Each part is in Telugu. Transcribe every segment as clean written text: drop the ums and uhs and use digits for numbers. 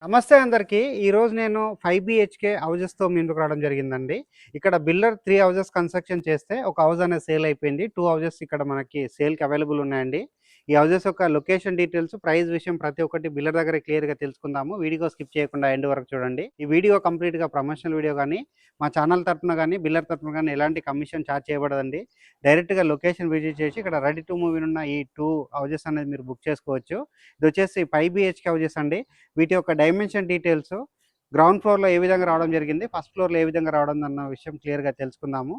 నమస్తే అందరికీ. ఈరోజు నేను 5 బీహెచ్‌కే హౌజెస్‌తో మీ ముందుకు రావడం జరిగిందండి. ఇక్కడ బిల్డర్ 3 హౌజెస్ కన్‌స్ట్రక్షన్ చేస్తే ఒక హౌస్ అనేది సేల్ అయిపోయింది. 2 హౌజెస్ ఇక్కడ మనకి సేల్‌కి అవైలబుల్ ఉన్నాయండి. ఈ హౌజెస్ యొక్క లొకేషన్ డీటెయిల్స్, ప్రైస్ విషయం ప్రతి ఒక్కటి బిల్డర్ దగ్గరే క్లియర్‌గా తెలుసుకుందాము. వీడియో స్కిప్ చేయకుండా ఎండ్ వరకు చూడండి. ఈ వీడియో కంప్లీట్‌గా ప్రమోషనల్ వీడియో గానీ, మా ఛానల్ తరపున గానీ, బిల్డర్ తరపున గానీ ఎలాంటి కమిషన్ చార్జ్ చేయబడదండి. డైరెక్ట్‌గా లొకేషన్ విజిట్ చేసి ఇక్కడ రెడీ టు మూవ్ ఉన్న ఈ 2 హౌజెస్ అనేది మీరు బుక్ చేసుకోవచ్చు. ఇదొచ్చేసి 5 బీహెచ్‌కే హౌజెస్ అండి. వీటి యొక్క డైమెన్షన్ డీటెయిల్స్, గ్రౌండ్ ఫ్లోర్‌లో ఏ విధంగా రావడం జరిగింది, ఫస్ట్ ఫ్లోర్‌లో ఏ విధంగా రావడం అన్న విషయం క్లియర్‌గా తెలుసుకుందాము.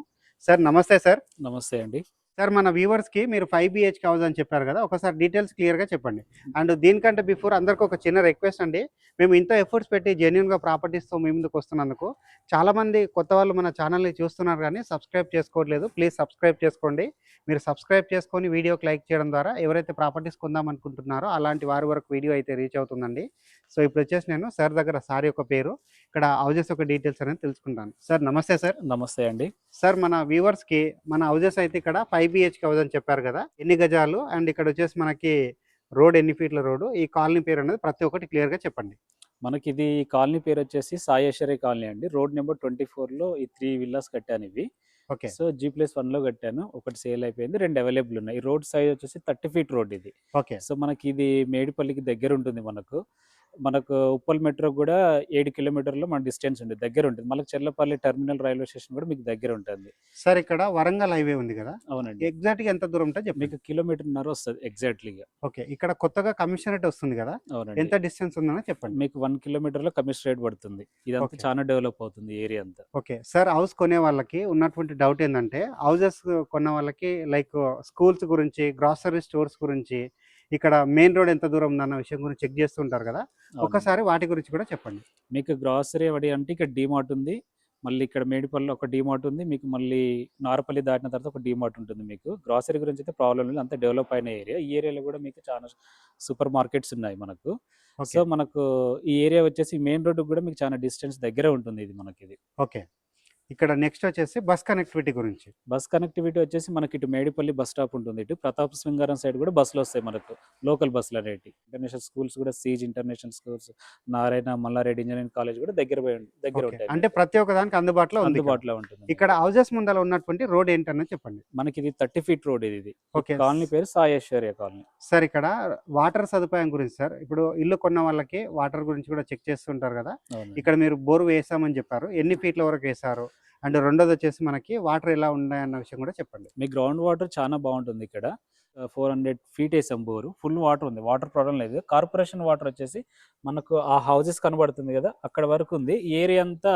సార్ నమస్తే సార్. నమస్తే అండి. సార్ మన వ్యూవర్స్‌కి మీరు 5 బీహెచ్‌కే హౌస్ అని చెప్పారు కదా! ఒకసారి డీటెయిల్స్ క్లియర్‌గా చెప్పండి. అండ్ దీనికంటే బిఫోర్ అందరికి ఒక చిన్న రిక్వెస్ట్ అండి. మేము ఇంత ఎఫర్ట్స్ పెట్టి జెన్యూన్‌గా ప్రాపర్టీస్‌తో మీ ముందుకు వస్తున్నందుకు చాలామంది కొత్త వాళ్ళు మన ఛానల్‌ని చూస్తున్నారు గానీ సబ్స్క్రైబ్ చేసుకోవట్లేదు. ప్లీజ్ సబ్స్క్రైబ్ చేసుకోండి. మీరు సబ్స్క్రైబ్ చేసుకొని వీడియోకి లైక్ చేయడం ద్వారా ఎవరైతే ప్రాపర్టీస్ కొందామనుకుంటున్నారో అలాంటి వారి వరకు వీడియో అయితే రీచ్ అవుతుందండి. సో ఇప్పుడొచ్చేసి నేను సార్ దగ్గర సార్ యొక్క పేరు, ఇక్కడ హౌజెస్ యొక్క డీటెయిల్స్ అనేది తెలుసుకుంటాను. సార్ నమస్తే సార్. నమస్తే అండి. సార్ మన వ్యూవర్స్‌కి మన హౌజెస్ అయితే ఇక్కడ 5 బీహెచ్‌కే హౌస్ అని చెప్పారు కదా! ఎన్ని గజాలు? అండ్ ఇక్కడొచ్చేసి మనకి రోడ్ ఎన్ని ఫీట్ల రోడ్డు? ఈ కాలనీ పేరనేది ప్రతి ఒక్కటి క్లియర్‌గా చెప్పండి. మనకిది కాలనీ పేరొచ్చేసి సాయేశ్వరి కాలనీ అండి. రోడ్ నంబర్ 24లో ఈ 3 విల్లాస్ కట్టానివి. ఓకే. సో, G+1లో కట్టాను. ఒకటి సేల్ అయిపోయింది. 2 అవైలబుల్ ఉన్నాయి. ఈ రోడ్ సైజ్ వచ్చేసి 30 ఫీట్ రోడ్ ఇది. ఓకే. సో, మనకిది మేడిపల్లికి దగ్గరుంటుంది మనకు. మనకు ఉప్పల్ మెట్రో గూడా 7 కిలోమీటర్ల మన డిస్టెన్స్ ఉంది. దగ్గరుంటుంది. మనకు చెర్లపల్లి టెర్మినల్ రైల్వే స్టేషన్ గూడా మీకు దగ్గరుంటుంది. సార్ ఇక్కడ వరంగల్ హైవే ఉంది గదా! అవునండి. ఎగ్జాక్ట్‌గా ఎంత దూరం ఉంటదో చెప్పండి. మీకు కిలోమీటర్‌న్నర వస్తది ఎగ్జాక్ట్‌లీగా. ఓకే. ఇక్కడ కొత్తగా కమిషనరేట్ వస్తుంది గదా! అవునండి. ఎంత డిస్టెన్స్ ఉందనో చెప్పండి. మీకు 1 కిలోమీటర్‌లో కమిషనరేట్ పడుతుంది. ఇదంతా ఓకే. చానా డెవలప్ అవుతుంది ఏరియా అంతా. ఓకే. సార్ హౌస్ కొనే వాళ్ళకి ఉన్నటువంటి డౌట్ ఏందంటే, హౌజెస్ కొన్న వాళ్ళకి లైక్ స్కూల్స్ గురించి, గ్రోసరీ స్టోర్స్ గురించి, ఇక్కడ మెయిన్ రోడ్ ఎంత దూరం ఉందన్న విషయం గురించి చెక్ చేస్తూ ఉంటారు గదా! అవునండి. ఒక్కసారి వాటి గురించి కూడా చెప్పండి. మీకు గ్రాసరీ అవడి అంటే ఇక్కడ డీమార్ట్ ఉంది. మళ్ళీ ఇక్కడ మేడిపల్లిలో ఒక డీమార్ట్ ఉంది. మీకు మళ్ళీ నారపల్లి దాటిన తర్వాత ఒక డీమార్ట్ ఉంటుంది మీకు. గ్రాసరీ గురించి అయితే ప్రాబ్లమ్ లేదు. అంతా డెవలప్ అయిన ఏరియా. ఈ ఏరియాలో కూడా మీకు చాలా సూపర్ మార్కెట్స్ ఉన్నాయి మనకు. So, okay. మనకు ఈ ఏరియా వచ్చేసి మెయిన్ రోడ్డుకి కూడా మీకు చాలా డిస్టెన్స్ దగ్గరే ఉంటుంది ఇది మనకిది. ఓకే. ఇక్కడ నెక్స్ట్ వచ్చేసి బస్ కనెక్టివిటీ గురించి. బస్ కనెక్టివిటీ వచ్చేసి మనకి ఇటు మేడిపల్లి బస్ స్టాప్ ఉంటుంది. ఇటు ప్రతాప్ శృంగారం సైడ్ కూడా బస్సులొస్తాయి మనకు. లోకల్ బస్సులనేటియి. ఇంటర్నేషనల్ స్కూల్స్ కూడా సీజ్ international schools, Narayana Malla Reddy engineering college కూడా దగ్గర ఓకే. ఉంటాయి అంటే మీకు. ప్రతి ఒక్క దానికి అందుబాటులో ఉంది ఇక్కడ. అందుబాటులో ఉంటుంది ఇక్కడ మీకు. హౌజెస్ ముందల ఉన్నటువంటి రోడ్ ఏంటన్నది చెప్పండి. మనకిది 30 ఫీట్ రోడ్ ఇది. ఈ ఓకే. కాలనీ పేరు సాయేశ్వర్య కాలనీ. సార్ ఇక్కడ వాటర్ సదుపాయం గురించి సార్. ఇప్పుడు ఇల్లు కొన్న వాళ్ళకి వాటర్ గురించి కూడా చెక్ చేస్తుంటారు గదా! అవునండి. ఇక్కడ మీరు బోర్ వేసామని చెప్పారు. ఎన్ని ఫీట్ల వరకు వేశారు? అండ్ రెండోదొచ్చేసి మనకి వాటర్ ఎలా ఉన్నాయన్న విషయం కూడా చెప్పండి. మీ గ్రౌండ్ వాటర్ చానా బావుంటుంది ఇక్కడ. 400 ఫీట్ ఏసాం బోరు. ఫుల్ వాటర్ ఉంది. వాటర్ ప్రాబ్లమ్ లేదు. కార్పొరేషన్ వాటర్ వచ్చేసి మనకు ఆ హౌసెస్ కనబడుతుంది గదా! అక్కడ వరకు ఉంది. ఈ ఏరియా అంతా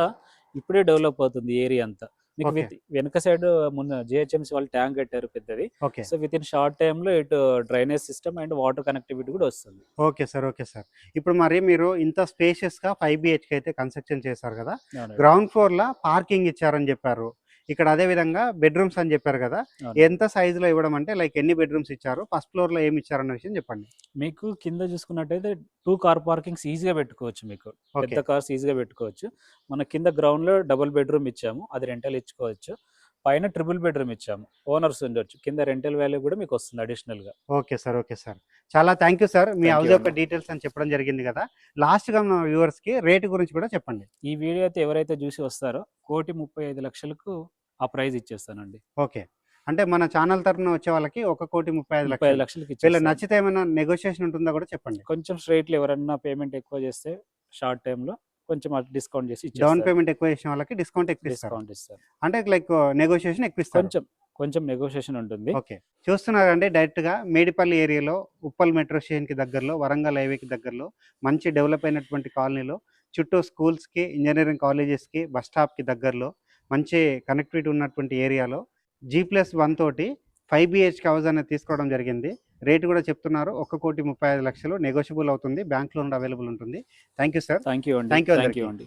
ఇప్పుడే డెవలప్ అవుతుంది ఏరియా అంతా. మీకు ఓకే. వెనక సైడ్ మొన్న జీహెచ్ఎంసీ వాళ్ళు ట్యాంక్ కట్టారు పెద్దది. ఓకే. సో, వితిన్ షార్ట్ టైమ్‌లో ఇటు drainage system and water connectivity కూడా వస్తుంది. Okay sir. Okay sir. ఇప్పుడు మరి మీరు ఇంత స్పేషియస్‌గా 5 బీహెచ్‌కే అయితే కన్‌స్ట్రక్షన్ చేశారు గదా! అవునండి. గ్రౌండ్ ఫ్లోర్‌ల పార్కింగ్ ఇచ్చారని జెప్పారు. ఇక్కడ అదే విధంగా బెడ్‌రూమ్స్ అని జెప్పారు గదా! అవునండి. ఎంత సైజ్‌లో ఇవ్వడం అంటే లైక్ ఎన్ని బెడ్‌రూమ్స్ ఇచ్చారు? ఫస్ట్ ఫ్లోర్‌లో ఏమి ఇచ్చారన్న విషయం జెప్పండి. మీకు కింద చూసుకున్నట్టయితే 2 కార్ పార్కింగ్స్ ఈజీగా పెట్టుకోవచ్చు మీకు. ఓకే. పెద్ద కార్స్ ఈజీగా పెట్టుకోవచ్చు. మన కింద గ్రౌండ్‌లో డబుల్ బెడ్‌రూమ్ ఇచ్చాము. అది రెంటల్ ఇచ్చుకోవచ్చు. పైన ట్రిపుల్ బెడ్‌రూమ్ ఇచ్చాము. ఓనర్స్ ఉండొచ్చు. కింద రెంటల్ వాల్యూ కూడా మీకొస్తుంది అడిషనల్‌గా. Okay sir. Okay sir. చాలా థ్యాంక్ యూ సార్. మీ థాంక్ హౌస్ యూ యొక్క అండి. డీటెయిల్స్ అని చెప్పడం జరిగింది గదా! లాస్ట్‌గా మన వ్యూవర్స్‌కి రేట్ గురించి కూడా చెప్పండి. ఈ వీడియో అయితే ఎవరైతే చూసి వస్తారో 1,35,00,000కు ఆ ప్రైజ్ ఇచ్చేస్తానండి. ఓకే. అంటే మన ఛానల్ తరపున వచ్చే వాళ్ళకి 1,35,00,000. 35,00,000కి వీళ్ళకి ఇచ్చేస్తాను. నచ్చితే ఏమైనా నెగోషియేషన్ ఉంటుందో కూడా చెప్పండి. కొంచెం స్ట్రెయిట్‌లో ఎవరన్నా పేమెంట్ ఎక్కువ చేస్తే షార్ట్ టైమ్‌లో కొంచెం డిస్కౌంట్ చేసి డౌన్ ఇచ్చేస్తాను. పేమెంట్ ఎక్కువ చేసిన వాళ్ళకి డిస్కౌంట్ ఎక్కువ ఇస్తారు. డిస్కౌంట్ ఇస్తాను. అంటే లైక్ నెగోషియేషన్ ఎక్కువ ఇస్తారు. కొంచెం, కొంచెం నెగోషియేషన్ ఉంటుంది. ఓకే. చూస్తున్నారండి డైరెక్ట్‌గా మేడిపల్లి ఏరియాలో ఉప్పల్ మెట్రో స్టేషన్‌కి దగ్గరలో, వరంగల్ హైవేకి దగ్గరలో మంచి డెవలప్ అయినటువంటి కాలనీలో చుట్టూ స్కూల్స్‌కి, ఇంజినీరింగ్ కాలేజెస్‌కి, బస్ స్టాప్‌కి దగ్గరలో మంచి కనెక్టివిటీ ఉన్నటువంటి ఏరియాలో G+1 తోటి 5 బీహెచ్‌కే హౌస్ అనేది తీసుకోవడం జరిగింది. రేట్ కూడా చెప్తున్నారు. 1,35,00,000 నెగోషియబుల్ అవుతుంది. బ్యాంక్ లోన్ అవైలబుల్ ఉంటుంది. Thank you sir. Thank you అండి. థాంక్ యూ థాంక్ యూ అందరికి. అండి.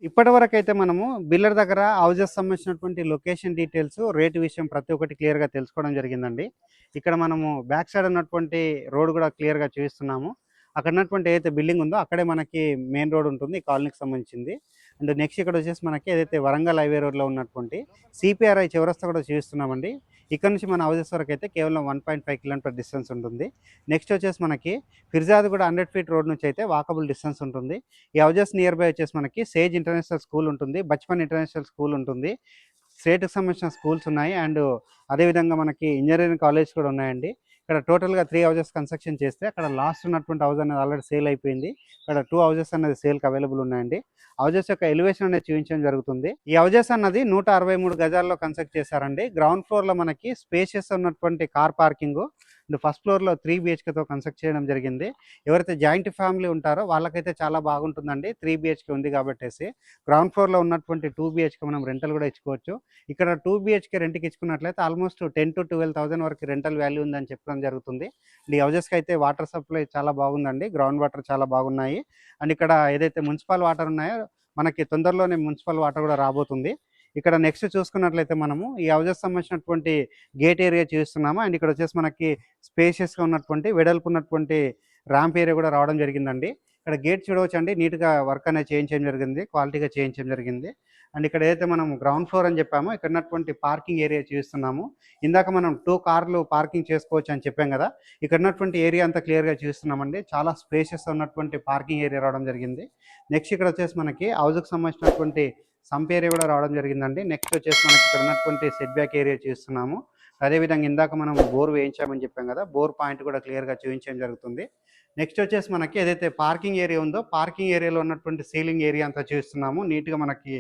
ఇప్పటివరకైతే మనము బిల్డర్ దగ్గర హౌజెస్ సంబంధించినటువంటి లొకేషన్ డీటెయిల్స్, రేట్ విషయం ప్రతి ఒక్కటి క్లియర్‌గా తెలుసుకోవడం జరిగిందండి. ఇక్కడ మనము బ్యాక్ సైడ్ ఉన్నటువంటి రోడ్ కూడా క్లియర్‌గా చూపిస్తున్నాము. అక్కడ ఉన్నటువంటి ఏదైతే బిల్డింగ్ ఉందో అక్కడే మనకి మెయిన్ రోడ్ ఉంటుంది. ఈ కాలనీకి సంబంధించింది. అండ్ నెక్స్ట్ ఇక్కడ వచ్చేసి మనకి ఏదైతే వరంగల్ హైవే రోడ్లో ఉన్నటువంటి సిపిఆర్ఐ చౌరస్తా కూడా చూస్తున్నామండి. ఇక్కడ నుంచి మన హౌసెస్ వరకు అయితే కేవలం 1.5 కిలోమీటర్ డిస్టెన్స్ ఉంటుంది. నెక్స్ట్ వచ్చేసి మనకి ఫిర్జాద్ కూడా 100 ఫీట్ రోడ్ నుంచి అయితే వాకబుల్ డిస్టెన్స్ ఉంటుంది. ఈ హౌజెస్ నియర్ బై వచ్చేసి మనకి సేజ్ ఇంటర్నేషనల్ స్కూల్ ఉంటుంది, బచ్పన్ ఇంటర్నేషనల్ స్కూల్ ఉంటుంది, స్టేట్కి సంబంధించిన స్కూల్స్ ఉన్నాయి. అండ్ అదేవిధంగా మనకి ఇంజనీరింగ్ కాలేజ్ కూడా ఉన్నాయండి. ఇక్కడ టోటల్గా 3 హౌజెస్ కన్స్ట్రక్షన్ చేస్తే అక్కడ లాస్ట్ ఉన్నటువంటి హౌస్ అనేది ఆల్రెడీ సేల్ అయిపోయింది. ఇక్కడ 2 హౌజెస్ అనేది సేల్కి అవైలబుల్ ఉన్నాయండి. హౌజెస్ యొక్క ఎలివేషన్ అనేది చూపించడం జరుగుతుంది. ఈ హౌజెస్ అన్నది 163 గజాల్లో కన్స్ట్రక్ట్ చేశారండి. గ్రౌండ్ ఫ్లోర్లో మనకి స్పేషియస్ ఉన్నటువంటి కార్ పార్కింగ్ అండ్ ఫస్ట్ ఫ్లోర్లో 3 BHKతో కన్స్ట్రక్ట్ చేయడం జరిగింది. ఎవరైతే జాయింట్ ఫ్యామిలీ ఉంటారో వాళ్ళకైతే చాలా బాగుంటుందండి. 3 BHK ఉంది కాబట్టేసి గ్రౌండ్ ఫ్లోర్లో ఉన్నటువంటి 2 BHK మనం రెంటల్ కూడా ఇచ్చుకోవచ్చు. ఇక్కడ 2 BHK రెంట్కి ఇచ్చుకున్నట్లయితే ఆల్మోస్ట్ 10,000 to 12,000 వరకు రెంటల్ వాల్యూ ఉందని చెప్పడం జరుగుతుంది. ఈ హౌజెస్కి అయితే వాటర్ సప్లై చాలా బాగుందండి. గ్రౌండ్ వాటర్ చాలా బాగున్నాయి. అండ్ ఇక్కడ ఏదైతే మున్సిపల్ వాటర్ ఉన్నాయో మనకి తొందరలోనే మున్సిపల్ వాటర్ కూడా రాబోతుంది. ఇక్కడ నెక్స్ట్ చూసుకున్నట్లయితే మనము ఈ హౌజెస్ సంబంధించినటువంటి గేట్ ఏరియా చూస్తున్నాము. అండ్ ఇక్కడ వచ్చేసి మనకి స్పేషియస్గా ఉన్నటువంటి వెడల్పు ఉన్నటువంటి ర్యాంప్ ఏరియా కూడా రావడం జరిగిందండి. ఇక్కడ గేట్ చూడవచ్చండి, నీట్గా వర్క్ అనేది చేయించడం జరిగింది, క్వాలిటీగా చేయించడం జరిగింది. అండ్ ఇక్కడ ఏదైతే మనం గ్రౌండ్ ఫ్లోర్ అని చెప్పామో ఇక్కడ ఉన్నటువంటి పార్కింగ్ ఏరియా చూస్తున్నాము. ఇందాక మనం 2 కార్లు పార్కింగ్ చేసుకోవచ్చు అని చెప్పాం కదా, ఇక్కడ ఉన్నటువంటి ఏరియా అంతా క్లియర్గా చూస్తున్నామండి. చాలా స్పేషియస్ ఉన్నటువంటి పార్కింగ్ ఏరియా రావడం జరిగింది. నెక్స్ట్ ఇక్కడ వచ్చేసి మనకి హౌస్కి సంబంధించినటువంటి సంప్ ఏరియా కూడా రావడం జరిగిందండి. నెక్స్ట్ వచ్చేసి మనకి ఇక్కడ ఉన్నటువంటి సెట్ బ్యాక్ ఏరియా చూస్తున్నాము. అదేవిధంగా ఇందాక మనం బోర్ వేయించామని చెప్పాం కదా, బోర్ పాయింట్ కూడా క్లియర్గా చూపించడం జరుగుతుంది. నెక్స్ట్ వచ్చేసి మనకి ఏదైతే పార్కింగ్ ఏరియా ఉందో పార్కింగ్ ఏరియాలో ఉన్నటువంటి సీలింగ్ ఏరియా అంతా చూస్తున్నాము. నీట్గా మనకి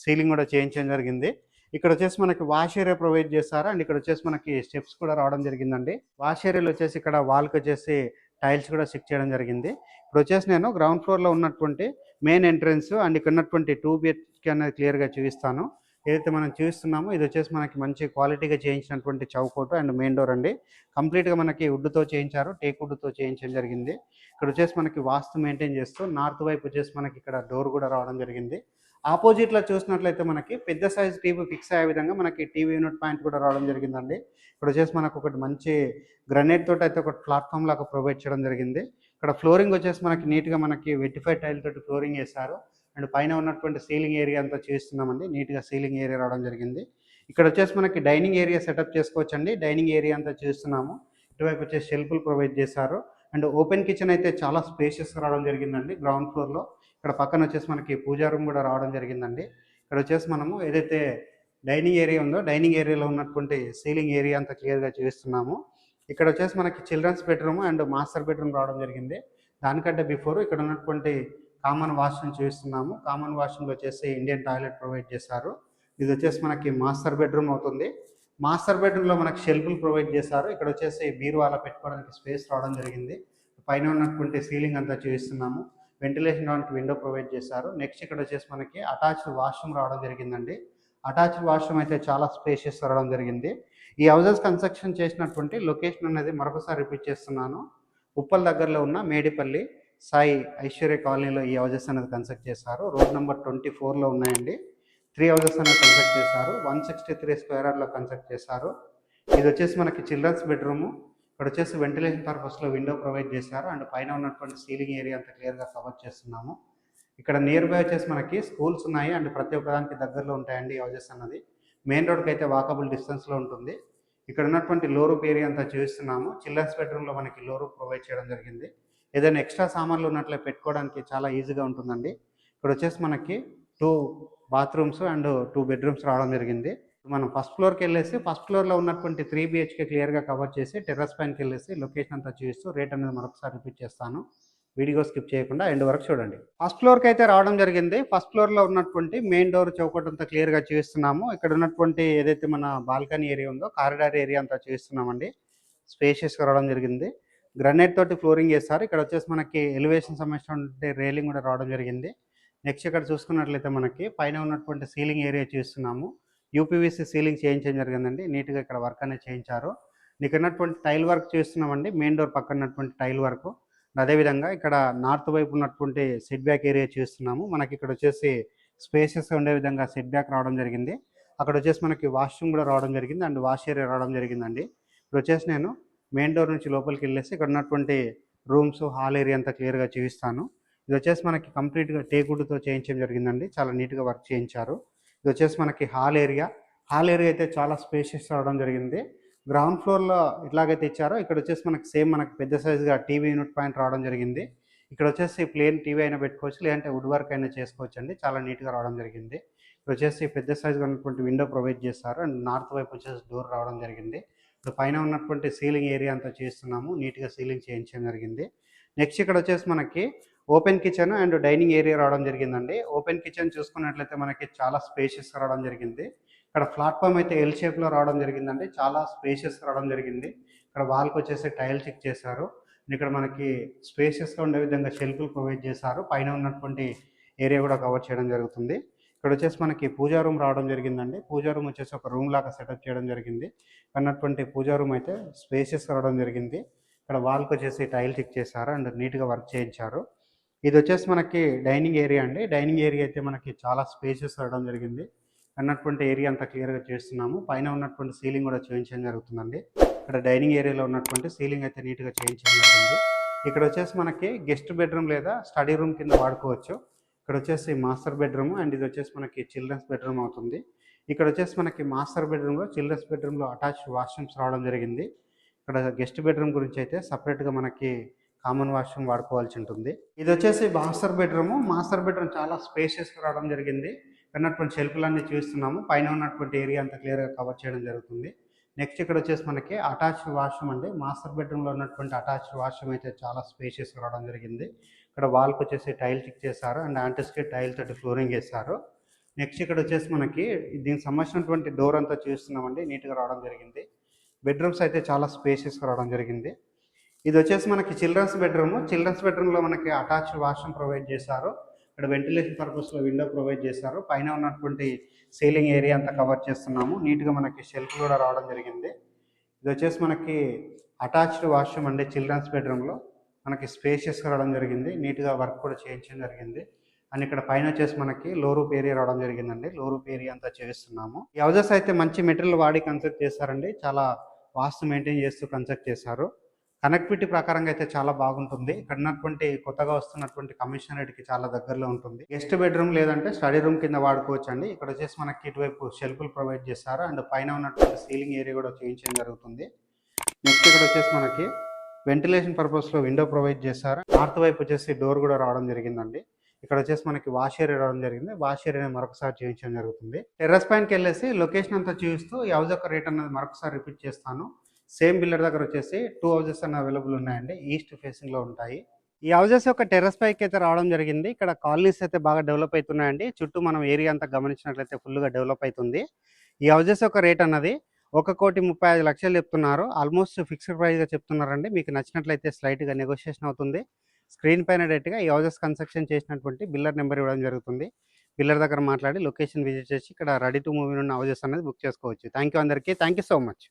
సీలింగ్ కూడా చేయించడం జరిగింది. ఇక్కడ వచ్చేసి మనకి వాష్ ఏరియా ప్రొవైడ్ చేస్తారు. అండ్ ఇక్కడ వచ్చేసి మనకి స్టెప్స్ కూడా రావడం జరిగిందండి. వాష్ ఏరియాలో వచ్చేసి ఇక్కడ వాల్కి వచ్చేసి టైల్స్ కూడా స్టిక్ చేయడం జరిగింది. ఇప్పుడు వచ్చేసి నేను గ్రౌండ్ ఫ్లోర్లో ఉన్నటువంటి మెయిన్ ఎంట్రన్స్ అండ్ ఇక్కడ ఉన్నటువంటి 2 BHK అనేది క్లియర్గా చూపిస్తాను. ఏదైతే మనం చూస్తున్నామో ఇది వచ్చేసి మనకి మంచి క్వాలిటీగా చేయించినటువంటి చౌకోటు అండ్ మెయిన్ డోర్ అండి. కంప్లీట్గా మనకి వుడ్తో చేయించారు, టేక్ వుడ్తో చేయించడం జరిగింది. ఇక్కడ వచ్చేసి మనకి వాస్తు మెయింటైన్ చేస్తూ నార్త్ వైపు వచ్చేసి మనకి ఇక్కడ డోర్ కూడా రావడం జరిగింది. ఆపోజిట్లో చూసినట్లయితే మనకి పెద్ద సైజ్ టీవీ ఫిక్స్ అయ్యే విధంగా మనకి టీవీ యూనిట్ పాయింట్ కూడా రావడం జరిగిందండి. ఇక్కడ వచ్చేసి మనకు ఒకటి మంచి గ్రనైట్ తోటి అయితే ఒక ప్లాట్ఫామ్ లాగా ప్రొవైడ్ చేయడం జరిగింది. ఇక్కడ ఫ్లోరింగ్ వచ్చేసి మనకి నీట్గా మనకి వెటిఫైడ్ టైల్ తోటి ఫ్లోరింగ్ చేశారు. అండ్ పైన ఉన్నటువంటి సీలింగ్ ఏరియా అంతా చేస్తున్నామండి. నీట్గా సీలింగ్ ఏరియా రావడం జరిగింది. ఇక్కడ వచ్చేసి మనకి డైనింగ్ ఏరియా సెటప్ చేసుకోవచ్చండి. డైనింగ్ ఏరియా అంతా చేస్తున్నాము. ఇటువైపు వచ్చేసి షెల్ఫ్లు ప్రొవైడ్ చేశారు. అండ్ ఓపెన్ కిచెన్ అయితే చాలా స్పేషియస్గా రావడం జరిగిందండి. గ్రౌండ్ ఫ్లోర్లో ఇక్కడ పక్కన వచ్చేసి మనకి పూజా రూమ్ కూడా రావడం జరిగిందండి. ఇక్కడ వచ్చేసి మనము ఏదైతే డైనింగ్ ఏరియా ఉందో డైనింగ్ ఏరియాలో ఉన్నటువంటి సీలింగ్ ఏరియా అంతా క్లియర్గా చూస్తున్నాము. ఇక్కడ వచ్చేసి మనకి childrens bedroom and master bedroom రావడం జరిగింది. దానికంటే బిఫోర్ ఇక్కడ ఉన్నటువంటి కామన్ వాష్రూమ్ చూస్తున్నాము. కామన్ వాష్రూమ్లో వచ్చేసి ఇండియన్ టాయిలెట్ ప్రొవైడ్ చేశారు. ఇది వచ్చేసి మనకి మాస్టర్ బెడ్రూమ్ అవుతుంది. మాస్టర్ బెడ్రూమ్లో మనకి షెల్ఫ్లు ప్రొవైడ్ చేశారు. ఇక్కడ వచ్చేసి బీరువాల పెట్టుకోవడానికి స్పేస్ రావడం జరిగింది. పైన ఉన్నటువంటి సీలింగ్ అంతా చూస్తున్నాము. వెంటిలేషన్ రావడానికి విండో ప్రొవైడ్ చేశారు. నెక్స్ట్ ఇక్కడ వచ్చేసి మనకి అటాచ్డ్ వాష్రూమ్ రావడం జరిగిందండి. అటాచ్డ్ వాష్రూమ్ అయితే చాలా స్పేషియస్ రావడం జరిగింది. ఈ హౌసెస్ కన్స్ట్రక్షన్ చేసినటువంటి లొకేషన్ అనేది మరొకసారి రిపీట్ చేస్తున్నాను. ఉప్పల్ దగ్గరలో ఉన్న మేడిపల్లి సాయి ఐశ్వర్య కాలనీలో ఈ హౌసెస్ అనేది కన్స్ట్రక్ట్ చేశారు. రోడ్ నెంబర్ 24లో ఉన్నాయండి. 3 హౌసెస్ అనేది కన్స్ట్రక్ట్ చేశారు. 163 స్క్వేర్ యార్డ్లో కన్స్ట్రక్ట్ చేశారు. ఇది వచ్చేసి మనకి చిల్డ్రన్స్ బెడ్రూము. ఇక్కడ వచ్చేసి వెంటిలేషన్ పర్పస్లో విండో ప్రొవైడ్ చేశారు. అండ్ పైన ఉన్నటువంటి సీలింగ్ ఏరియా అంతా క్లియర్గా కవర్ చేస్తున్నాము. ఇక్కడ నియర్ బై వచ్చేసి మనకి స్కూల్స్ ఉన్నాయి. అండ్ ప్రతి ఒక్కదానికి దగ్గరలో ఉంటాయండి ఈ హౌసెస్ అన్నది. మెయిన్ రోడ్కి అయితే వాకబుల్ డిస్టెన్స్లో ఉంటుంది. ఇక్కడ ఉన్నటువంటి లో రూప్ ఏరియా అంతా చూస్తున్నాము. చిల్డ్రన్స్ బెడ్రూమ్లో మనకి లో రూప్ ప్రొవైడ్ చేయడం జరిగింది. ఏదైనా ఎక్స్ట్రా సామాన్లు ఉన్నట్లే పెట్టుకోవడానికి చాలా ఈజీగా ఉంటుందండి. ఇక్కడ వచ్చేసి మనకి 2 బాత్రూమ్స్ అండ్ 2 బెడ్రూమ్స్ రావడం జరిగింది. మనం ఫస్ట్ ఫ్లోర్కి వెళ్ళేసి ఫస్ట్ ఫ్లోర్లో ఉన్నటువంటి 3 BHK క్లియర్గా కవర్ చేసి టెర్రస్ పైనకి వెళ్ళేసి లొకేషన్ అంతా చూస్తూ రేట్ అనేది మరొకసారి రిపీట్ చేస్తాను. వీడియో స్కిప్ చేయకుండా ఎండ్ వరకు చూడండి. ఫస్ట్ ఫ్లోర్కి అయితే రావడం జరిగింది. ఫస్ట్ ఫ్లోర్లో ఉన్నటువంటి మెయిన్ డోర్ చౌకట్ అంతా క్లియర్గా చూస్తున్నాము. ఇక్కడ ఉన్నటువంటి ఏదైతే మన బాల్కనీ ఏరియా ఉందో కారిడార్ ఏరియా అంతా చూస్తున్నామండి. స్పేషియస్గా రావడం జరిగింది. గ్రనైట్ తోటి ఫ్లోరింగ్ చేస్తారు. ఇక్కడ వచ్చేసి మనకి ఎలివేషన్ సంబంధించినటువంటి రేలింగ్ కూడా రావడం జరిగింది. నెక్స్ట్ ఇక్కడ చూసుకున్నట్లయితే మనకి పైన ఉన్నటువంటి సీలింగ్ ఏరియా చూస్తున్నాము. యూపీవీసీ సీలింగ్ చేయించడం జరిగిందండి. నీట్గా ఇక్కడ వర్క్ అనేది చేయించారు. ఇక్కడ ఉన్నటువంటి టైల్ వర్క్ చూస్తున్నామండి. మెయిన్ డోర్ పక్కన ఉన్నటువంటి టైల్ వర్క్. అదేవిధంగా ఇక్కడ నార్త్ వైపు ఉన్నటువంటి సెట్ బ్యాక్ ఏరియా చూస్తున్నాము. మనకి ఇక్కడ వచ్చేసి స్పేసెస్గా ఉండే విధంగా సెట్ బ్యాక్ రావడం జరిగింది. అక్కడ వచ్చేసి మనకి వాష్రూమ్ కూడా రావడం జరిగింది అండ్ వాష్ ఏరియా రావడం జరిగిందండి. ఇప్పుడు వచ్చేసి నేను మెయిన్ డోర్ నుంచి లోపలికి వెళ్ళేసి ఇక్కడ ఉన్నటువంటి రూమ్స్ హాల్ ఏరియా అంతా క్లియర్గా చూపిస్తాను. ఇది వచ్చేసి మనకి కంప్లీట్‌గా టేకుడ్‌తో చేయించడం జరిగిందండి. చాలా నీట్‌గా వర్క్ చేయించారు. ఇది వచ్చేసి మనకి హాల్ ఏరియా. హాల్ ఏరియా అయితే చాలా స్పేషియస్ రావడం జరిగింది. గ్రౌండ్ ఫ్లోర్‌లో ఎట్లాగైతే ఇచ్చారో ఇక్కడ వచ్చేసి మనకి సేమ్ మనకి పెద్ద సైజ్‌గా టీవీ యూనిట్ పాయింట్ రావడం జరిగింది. ఇక్కడ వచ్చేసి ప్లెయిన్ టీవీ అయినా పెట్టుకోవచ్చు. లేదంటే వుడ్ వర్క్ అయినా చేసుకోవచ్చండి. చాలా నీట్‌గా రావడం జరిగింది. ఇక్కడ వచ్చేసి పెద్ద సైజ్‌గా ఉన్నటువంటి విండో ప్రొవైడ్ చేశారు. అండ్ నార్త్ వైపు వచ్చేసి డోర్ రావడం జరిగింది. ఇప్పుడు పైన ఉన్నటువంటి సీలింగ్ ఏరియా అంతా చేస్తున్నాము. నీట్‌గా సీలింగ్ చేయించడం జరిగింది. నెక్స్ట్ ఇక్కడ వచ్చేసి మనకి open kitchen and dining area రావడం జరిగిందండి. ఓపెన్ కిచెన్ చూసుకున్నట్లయితే మనకి చాలా స్పేషియస్‌గా రావడం జరిగింది. ఇక్కడ ప్లాట్‌ఫామ్ అయితే ఎల్ షేప్‌లో రావడం జరిగిందండి. చాలా స్పేషియస్‌గా రావడం జరిగింది. ఇక్కడ వాల్‌కి వచ్చేసి టైల్స్ చెక్ చేశారు. ఇక్కడ మనకి స్పేషియస్‌గా ఉండే విధంగా షెల్ఫ్‌లు ప్రొవైడ్ చేశారు. పైన ఉన్నటువంటి ఏరియా కూడా కవర్ చేయడం జరుగుతుంది. ఇక్కడ వచ్చేసి మనకి పూజా రూమ్ రావడం జరిగిందండి. పూజా రూమ్ వచ్చేసి ఒక రూమ్ లాగా సెటప్ చేయడం జరిగింది. అన్నటువంటి పూజా రూమ్ అయితే స్పేషియస్‌గా రావడం జరిగింది. ఇక్కడ వాల్‌కి వచ్చేసి టైల్ చెక్ చేశారు అండ్ నీట్‌గా వర్క్ చేయించారు. ఇది వచ్చేసి మనకి డైనింగ్ ఏరియా అండి. డైనింగ్ ఏరియా అయితే మనకి చాలా స్పేషియస్ రావడం జరిగింది. అన్నటువంటి ఏరియా అంతా క్లియర్‌గా చేస్తున్నాము. పైన ఉన్నటువంటి సీలింగ్ కూడా చేయించడం జరుగుతుందండి. ఇక్కడ డైనింగ్ ఏరియాలో ఉన్నటువంటి సీలింగ్ అయితే నీట్‌గా చేయించడం జరిగింది. ఇక్కడ వచ్చేసి మనకి గెస్ట్ బెడ్రూమ్ లేదా స్టడీ రూమ్ కింద వాడుకోవచ్చు. ఇక్కడ వచ్చేసి మాస్టర్ బెడ్రూమ్ అండ్ ఇది వచ్చేసి మనకి చిల్డ్రన్స్ బెడ్రూమ్ అవుతుంది. ఇక్కడ వచ్చేసి మనకి మాస్టర్ బెడ్రూమ్‌లో, చిల్డ్రన్స్ బెడ్రూమ్‌లో అటాచ్డ్ వాష్‌రూమ్స్ రావడం జరిగింది. ఇక్కడ గెస్ట్ బెడ్రూమ్ గురించి అయితే సెపరేట్‌గా మనకి కామన్ వాష్‌రూమ్ వాడుకోవాల్సి ఉంటుంది. ఇది వచ్చేసి మాస్టర్ బెడ్రూమ్. మాస్టర్ బెడ్రూమ్ చాలా స్పేషియస్‌గా రావడం జరిగింది. ఉన్నటువంటి షెల్ఫ్‌లన్నీ చూస్తున్నాము. పైన ఉన్నటువంటి ఏరియా అంతా క్లియర్‌గా కవర్ చేయడం జరుగుతుంది. నెక్స్ట్ ఇక్కడ వచ్చేసి మనకి అటాచ్డ్ వాష్‌రూమ్ అండి. మాస్టర్ బెడ్రూమ్‌లో ఉన్నటువంటి అటాచ్డ్ వాష్‌రూమ్ అయితే చాలా స్పేషియస్‌గా రావడం జరిగింది. ఇక్కడ వాల్‌కి వచ్చేసి టైల్ చెక్ చేశారు అండ్ యాంటిస్కే టైల్ తోటి ఫ్లోరింగ్ ఏశారు. నెక్స్ట్ ఇక్కడ వచ్చేసి మనకి దీనికి సంబంధించినటువంటి డోర్ అంతా చూస్తున్నామండి. నీట్‌గా రావడం జరిగింది. బెడ్రూమ్స్ అయితే చాలా స్పేషియస్‌గా రావడం జరిగింది. ఇది వచ్చేసి మనకి చిల్డ్రన్స్ బెడ్రూమ్. చిల్డ్రన్స్ బెడ్రూమ్‌లో మనకి అటాచ్డ్ వాష్‌రూమ్ ప్రొవైడ్ చేశారు. ఇక్కడ వెంటిలేషన్ పర్పస్‌లో విండో ప్రొవైడ్ చేశారు. పైన ఉన్నటువంటి సీలింగ్ ఏరియా అంతా కవర్ చేస్తున్నాము. నీట్‌గా మనకి షెల్ఫ్ కూడా రావడం జరిగింది. ఇది వచ్చేసి మనకి అటాచ్డ్ వాష్‌రూమ్ అండి చిల్డ్రన్స్ బెడ్రూమ్‌లో. మనకి స్పేషియస్‌గా రావడం జరిగింది. నీట్‌గా వర్క్ కూడా చేయించడం జరిగింది. అండ్ ఇక్కడ పైన వచ్చేసి మనకి లో రూఫ్ ఏరియా రావడం జరిగిందండి. లో రూఫ్ ఏరియా అంతా చేస్తున్నాము. ఈ హౌసెస్ అయితే మంచి మెటీరియల్ వాడి కన్స్ట్రక్ట్ చేశారండి. చాలా వాస్తు మెయింటైన్ చేస్తూ కన్స్ట్రక్ట్ చేశారు. కనెక్టివిటీ ప్రకారంగా అయితే చాలా బాగుంటుంది. ఇక్కడ ఉన్నటువంటి కొత్తగా వస్తున్నటువంటి కమిషనరేట్‌కి చాలా దగ్గరలో ఉంటుంది. గెస్ట్ బెడ్రూమ్ లేదంటే స్టడీ రూమ్ కింద వాడుకోవచ్చండి. ఇక్కడ వచ్చేసి మనకి ఇటువైపు షెల్ఫ్‌లు ప్రొవైడ్ చేశారు అండ్ పైన ఉన్నటువంటి సీలింగ్ ఏరియా కూడా చేయించడం జరుగుతుంది. నెక్స్ట్ ఇక్కడ వచ్చేసి మనకి వెంటిలేషన్ పర్పస్‌లో విండో ప్రొవైడ్ చేశారు. నార్త్ వైపు వచ్చేసి డోర్ కూడా రావడం జరిగిందండి. ఇక్కడ వచ్చేసి మనకి వాష్ ఏరియా రావడం జరిగింది. వాష్ ఏరియాని మరొకసారి చూయించడం జరుగుతుంది. టెర్రస్ పైనకెళ్ళేసి లొకేషన్ అంతా చూపిస్తూ ఈ హౌస్ యొక్క రేట్ అన్నది మరొకసారి రిపీట్ చేస్తాను. సేమ్ బిల్డర్ దగ్గర వచ్చేసి 2 హౌసెస్ అన్న అవైలబుల్ ఉన్నాయండి. ఈస్ట్ ఫేసింగ్‌లో ఉంటాయి. ఈ హౌసెస్ యొక్క టెర్రస్ పైకి అయితే రావడం జరిగింది. ఇక్కడ కాలనీస్ అయితే బాగా డెవలప్ అవుతున్నాయండి. చుట్టూ మనం ఏరియా అంతా గమనించినట్లయితే ఫుల్‌గా డెవలప్ అవుతుంది. ఈ హౌసెస్ యొక్క రేట్ అన్నది 1,35,00,000 చెప్తున్నారు. ఆల్మోస్ట్ ఫిక్స్డ్ ప్రైస్‌గా చెప్తున్నారండి. మీకు నచ్చినట్లయితే స్లైట్‌గా నెగోషియేషన్ అవుతుంది. స్క్రీన్ పైన డైరెక్ట్‌గా ఈ హౌసెస్ కన్స్ట్రక్షన్ చేసినటువంటి బిల్డర్ నెంబర్ ఇవ్వడం జరుగుతుంది. బిల్డర్ దగ్గర మాట్లాడి లొకేషన్ విజిట్ చేసి ఇక్కడ రెడీ టు మూవ్ ఇన్ ఉన్న హౌసెస్ అనేది బుక్ చేసుకోవచ్చు. థాంక్ యూ అందరికీ. Thank you so much.